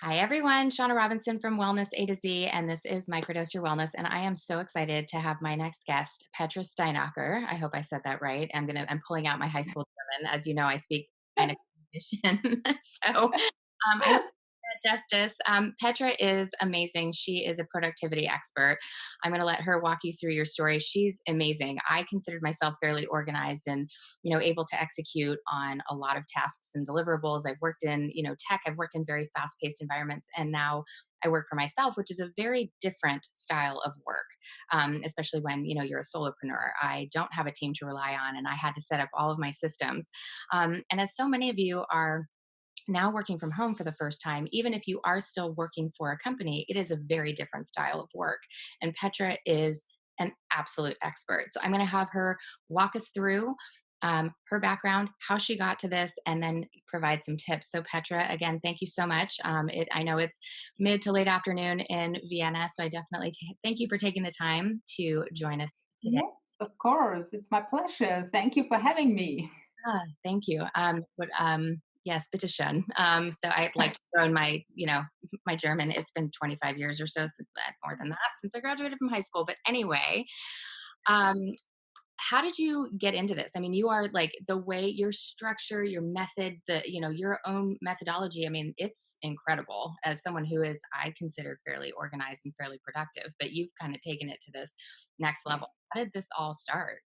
Hi, everyone. Shauna Robinson from Wellness A to Z, and this is Microdose Your Wellness. And I am so excited to have my next guest, Petra Steinacher. I hope I said that right. I'm pulling out my high school German. As you know, I speak kind of Croatian. I hope that justice. Petra is amazing. She is a productivity expert. I'm going to let her walk you through your story. She's amazing. I considered myself fairly organized and able to execute on a lot of tasks and deliverables. I've worked in tech. I've worked in very fast paced environments, and now I work for myself, which is a very different style of work, especially when you're a solopreneur. I don't have a team to rely on, and I had to set up all of my systems. And as so many of you are now working from home for the first time, even if you are still working for a company, it is a very different style of work. And Petra is an absolute expert. So I'm going to have her walk us through her background, how she got to this, and then provide some tips. So Petra, again, thank you so much. I know it's mid to late afternoon in Vienna, so I definitely thank you for taking the time to join us today. Yes, of course. It's my pleasure. Thank you for having me. Thank you. Yes, bitteschön. So I'd like to throw in my German. It's been 25 years or so, since, more than that, since I graduated from high school. But anyway, um, how did you get into this? I mean, you are like the way your structure, your method, your own methodology. I mean, it's incredible as someone who is, I consider fairly organized and fairly productive, but you've kind of taken it to this next level. How did this all start?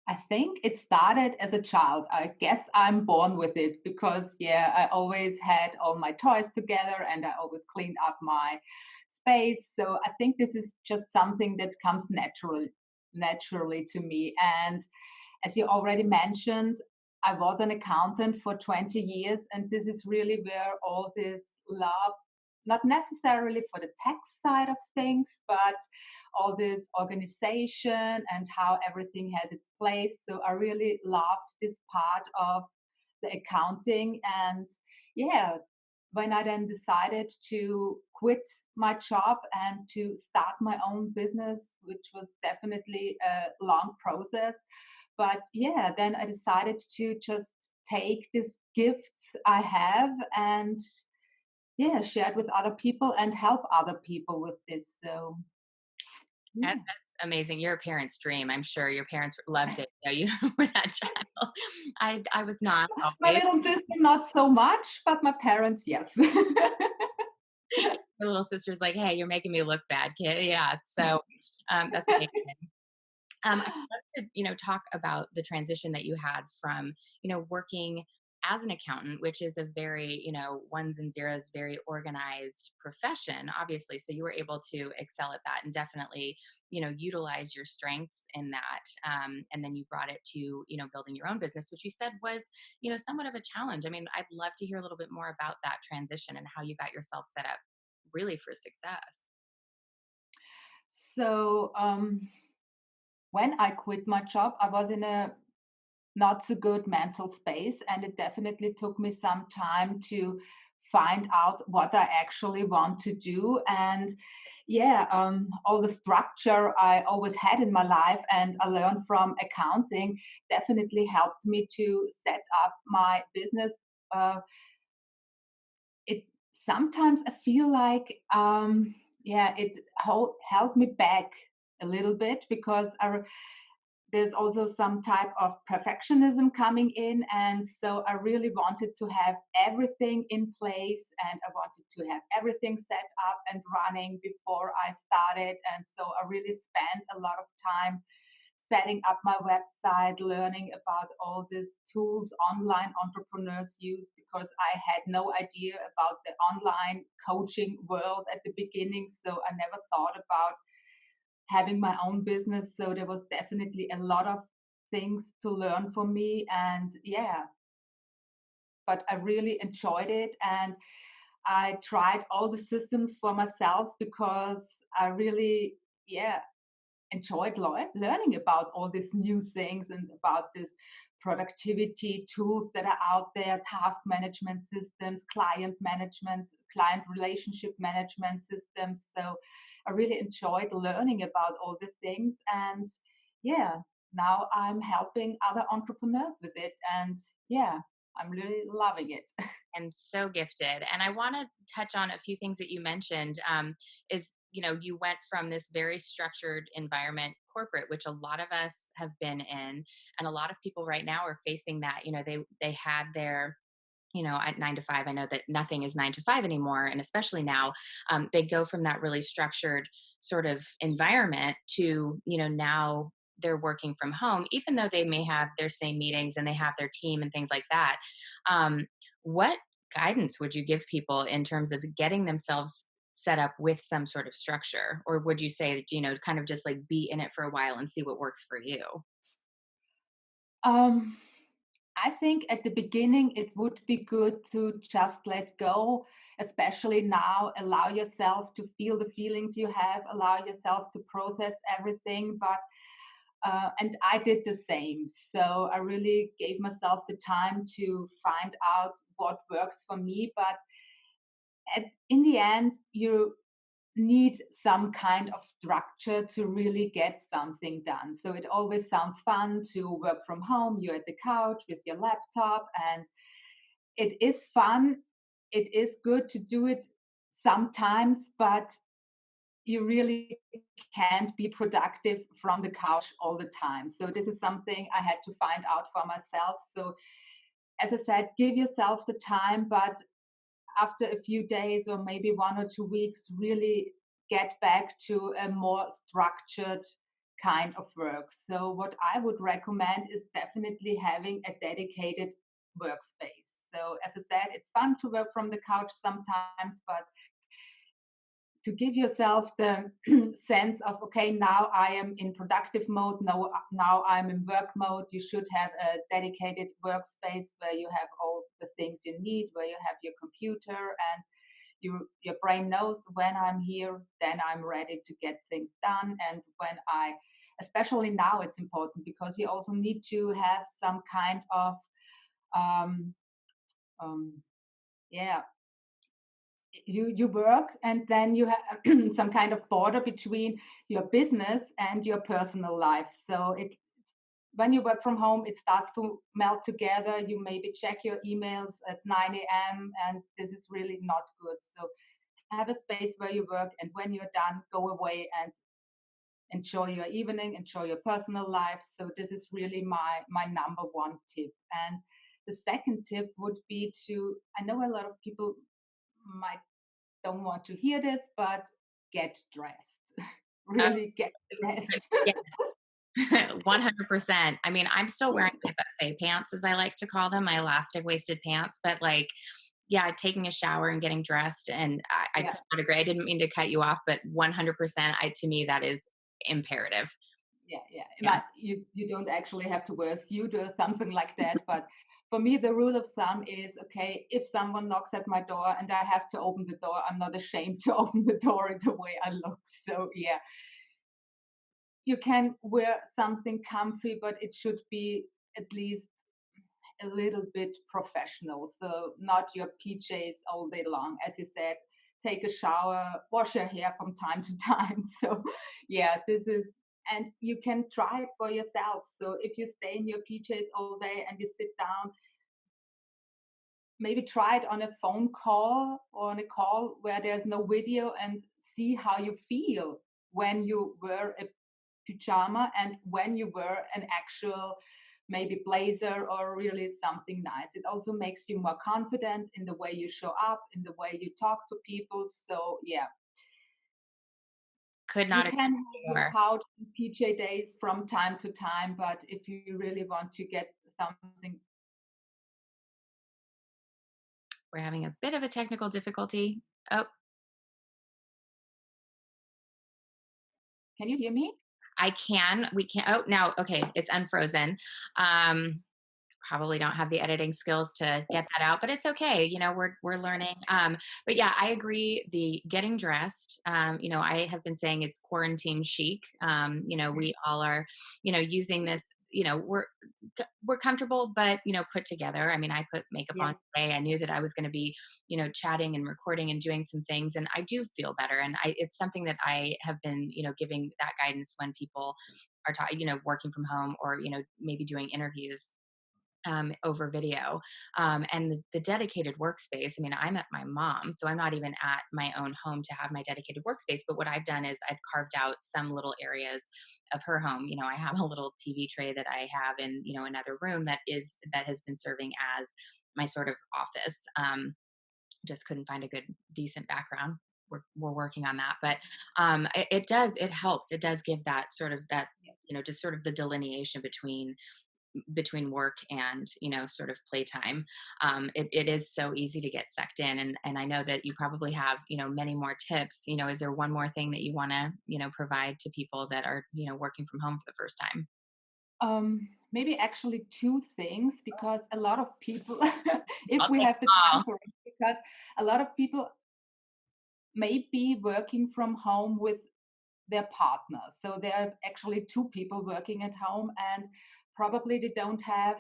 I think it started as a child. I guess I'm born with it because, yeah, I always had all my toys together and I always cleaned up my space. So I think this is just something that comes naturally to me. And as you already mentioned, I was an accountant for 20 years, and this is really where all this love, not necessarily for the tech side of things, but all this organization and how everything has its place. So I really loved this part of the accounting. And yeah, when I then decided to quit my job and to start my own business, which was definitely a long process, but yeah, then I decided to just take these gifts I have and yeah, share it with other people and help other people with this. So yeah. That's amazing. You're a parent's dream. I'm sure your parents loved it. You were that child. I was not My always. little sister, not so much, but my parents, yes. Your little sister's like, "Hey, you're making me look bad, kid." Yeah. So that's amazing. I'd love to, talk about the transition that you had from, working as an accountant, which is a very, ones and zeros, very organized profession, obviously. So you were able to excel at that and definitely, utilize your strengths in that. And then you brought it to, building your own business, which you said was, somewhat of a challenge. I mean, I'd love to hear a little bit more about that transition and how you got yourself set up really for success. So when I quit my job, I was in a not so good mental space, and it definitely took me some time to find out what I actually want to do. And yeah, all the structure I always had in my life and I learned from accounting definitely helped me to set up my business. It sometimes I feel like yeah, it held me back a little bit because there's also some type of perfectionism coming in. And so I really wanted to have everything in place and I wanted to have everything set up and running before I started. And so I really spent a lot of time setting up my website, learning about all these tools online entrepreneurs use because I had no idea about the online coaching world at the beginning. So I never thought about having my own business. So there was definitely a lot of things to learn for me. And yeah, but I really enjoyed it. And I tried all the systems for myself because I really, yeah, enjoyed learning about all these new things and about this productivity tools that are out there, task management systems, client relationship management systems. So I really enjoyed learning about all the things. And yeah, now I'm helping other entrepreneurs with it. And yeah, I'm really loving it. And so gifted. And I want to touch on a few things that you mentioned. Is you went from this very structured environment, corporate, which a lot of us have been in, and a lot of people right now are facing that. They had their at 9 to 5. I know that nothing is 9 to 5 anymore. And especially now, they go from that really structured sort of environment to, now they're working from home, even though they may have their same meetings and they have their team and things like that. Um, what guidance would you give people in terms of getting themselves set up with some sort of structure? Or would you say that, kind of just like be in it for a while and see what works for you? Um, I think at the beginning it would be good to just let go, especially now. Allow yourself to feel the feelings you have, allow yourself to process everything. And I did the same. So I really gave myself the time to find out what works for me. But in the end, you need some kind of structure to really get something done. So it always sounds fun to work from home. You're at the couch with your laptop, and it is fun. It is good to do it sometimes, but you really can't be productive from the couch all the time. So this is something I had to find out for myself. So as I said, give yourself the time, but after a few days or maybe 1 or 2 weeks, really get back to a more structured kind of work. So, what I would recommend is definitely having a dedicated workspace. So, as I said, it's fun to work from the couch sometimes, but to give yourself the sense of, okay, now I am in productive mode, now I'm in work mode. You should have a dedicated workspace where you have all the things you need, where you have your computer, and your brain knows when I'm here, then I'm ready to get things done. And when I, especially now, it's important because you also need to have some kind of um, um, yeah, you work, and then you have some kind of border between your business and your personal life. So it when you work from home, it starts to melt together. You maybe check your emails at 9 a.m., and this is really not good. So have a space where you work, and when you're done, go away and enjoy your evening, enjoy your personal life. So this is really my number one tip. And the second tip would be to, I know a lot of people might don't want to hear this, but get dressed. Really get dressed. Yes. 100%. I mean, I'm still wearing my buffet pants, as I like to call them, my elastic waisted pants, but like, yeah, taking a shower and getting dressed. And I Yeah, could not agree. I didn't mean to cut you off, but 100%, to me, that is imperative. yeah, yeah. Yeah. But you don't actually have to wear a suit or something like that. But for me, the rule of thumb is, okay, if someone knocks at my door and I have to open the door, I'm not ashamed to open the door the way I look. So yeah, you can wear something comfy, but it should be at least a little bit professional. So not your PJs all day long. As you said, take a shower, wash your hair from time to time. So yeah, this is, and you can try it for yourself. So if you stay in your PJs all day and you sit down, maybe try it on a phone call or on a call where there's no video, and see how you feel when you wear a pajama and when you wear an actual maybe blazer or really something nice. It also makes you more confident in the way you show up, in the way you talk to people. So yeah, Could you not agree can have your more. couch and PJ days from time to time, but if you really want to get something, We're having a bit of a technical difficulty. Oh, can you hear me? I can. We can. Oh, now, okay, it's unfrozen. Um, Probably don't have the editing skills to get that out, but it's okay. We're learning. But yeah, I agree. The getting dressed. I have been saying it's quarantine chic. We all are, using this. We're comfortable, but put together. I mean, I put makeup Yeah. on today. I knew that I was going to be, chatting and recording and doing some things, and I do feel better. And it's something that I have been, giving that guidance when people are, working from home or maybe doing interviews. over video. And the dedicated workspace, I mean, I'm at my mom, so I'm not even at my own home to have my dedicated workspace. But what I've done is I've carved out some little areas of her home. You know, I have a little TV tray that I have in, another room that has been serving as my sort of office. Just couldn't find a good, decent background. We're working on that, but it helps. It does give that sort of that, just sort of the delineation between work and sort of playtime. It is so easy to get sucked in, and I know that you probably have many more tips. Is there one more thing that you want to provide to people that are working from home for the first time? Maybe actually two things, because a lot of people, if I'll we take have the them time all. for it, because a lot of people may be working from home with their partner. So there are actually two people working at home, and probably they don't have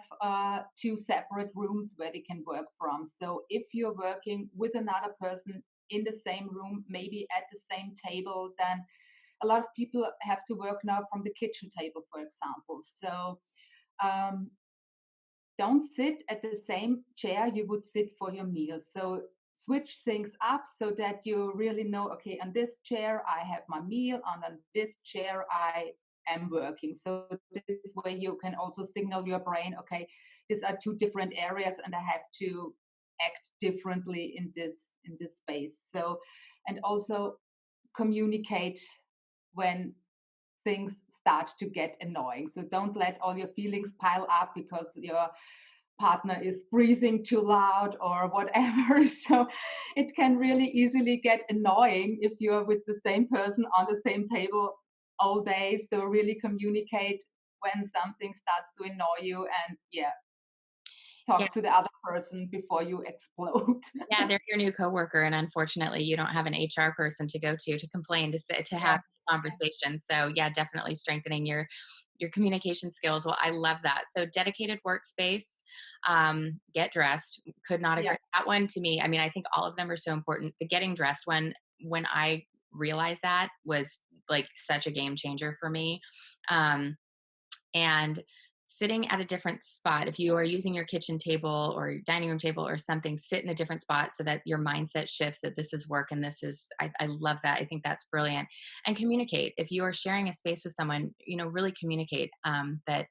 two separate rooms where they can work from. So if you're working with another person in the same room, maybe at the same table, then a lot of people have to work now from the kitchen table, for example. So um, don't sit at the same chair you would sit for your meal. So switch things up so that you really know, okay, on this chair I have my meal, and on this chair I am working. So this way you can also signal your brain, okay, these are two different areas and I have to act differently in this space. So, and also communicate when things start to get annoying. So don't let all your feelings pile up because your partner is breathing too loud or whatever. So it can really easily get annoying if you're with the same person on the same table all day. So really communicate when something starts to annoy you, and yeah, Yeah. talk to the other person before you explode. Yeah, they're your new coworker, and unfortunately, you don't have an HR person to go to complain, to Yeah, have a conversation. So, yeah, definitely strengthening your communication skills. Well, I love that. So, dedicated workspace, get dressed. Could not yeah, agree. That one to me, I mean, I think all of them are so important. The getting dressed one, when I realized that, was like such a game changer for me. Um, and sitting at a different spot, if you are using your kitchen table or dining room table or something, sit in a different spot so that your mindset shifts, that this is work and this is, I love that. I think that's brilliant. And communicate. If you are sharing a space with someone, really communicate, that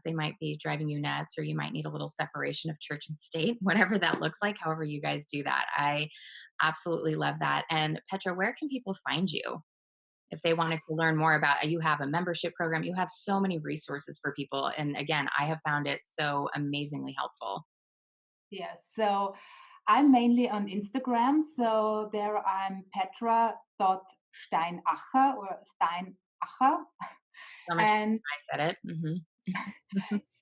they might be driving you nuts, or you might need a little separation of church and state, whatever that looks like, however you guys do that. I absolutely love that. And Petra, where can people find you if they wanted to learn more about? You have a membership program, you have so many resources for people, and again, I have found it so amazingly helpful. yeah. So I'm mainly on Instagram. So there I'm Petra.Steinacher or Steinacher. So much And I said it.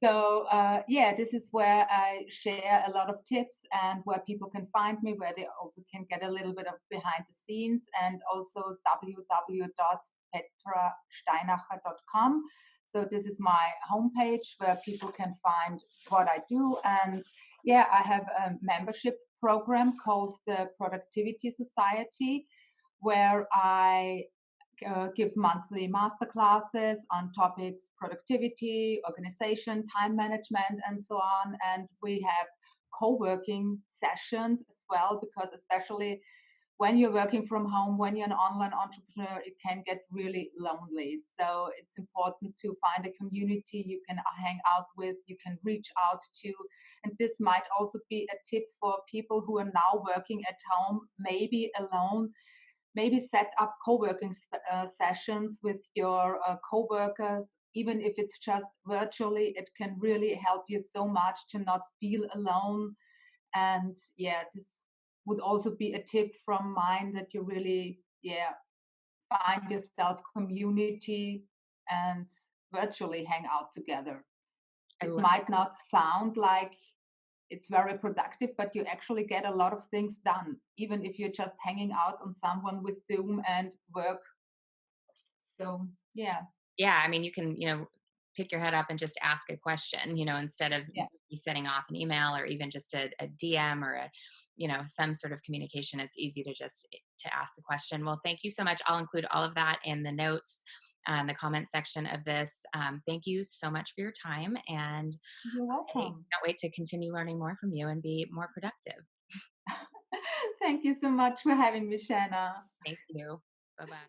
so, yeah, this is where I share a lot of tips and where people can find me, where they also can get a little bit of behind the scenes, and also www.petrasteinacher.com. So this is my homepage where people can find what I do. And yeah, I have a membership program called the Productivity Society, where I give monthly master classes on topics productivity, organization, time management, and so on. And we have co-working sessions as well, because especially when you're working from home, when you're an online entrepreneur, it can get really lonely. So it's important to find a community you can hang out with, you can reach out to. And this might also be a tip for people who are now working at home, maybe alone. Maybe set up co-working sessions with your co-workers, even if it's just virtually. It can really help you so much to not feel alone. And yeah, this would also be a tip from mine, that you really, yeah, find yourself community and virtually hang out together. I It love might not sound like it's very productive, but you actually get a lot of things done, even if you're just hanging out on someone with Zoom and work. So yeah, Yeah, I mean, you can, pick your head up and just ask a question, instead of yeah, you setting off an email or even just a DM or some sort of communication. It's easy to just to ask the question. Well, thank you so much. I'll include all of that in the notes. in the comment section of this. Thank you so much for your time. And You're I welcome. can't wait to continue learning more from you and be more productive. Thank you so much for having me, Shanna. Thank you. Bye bye.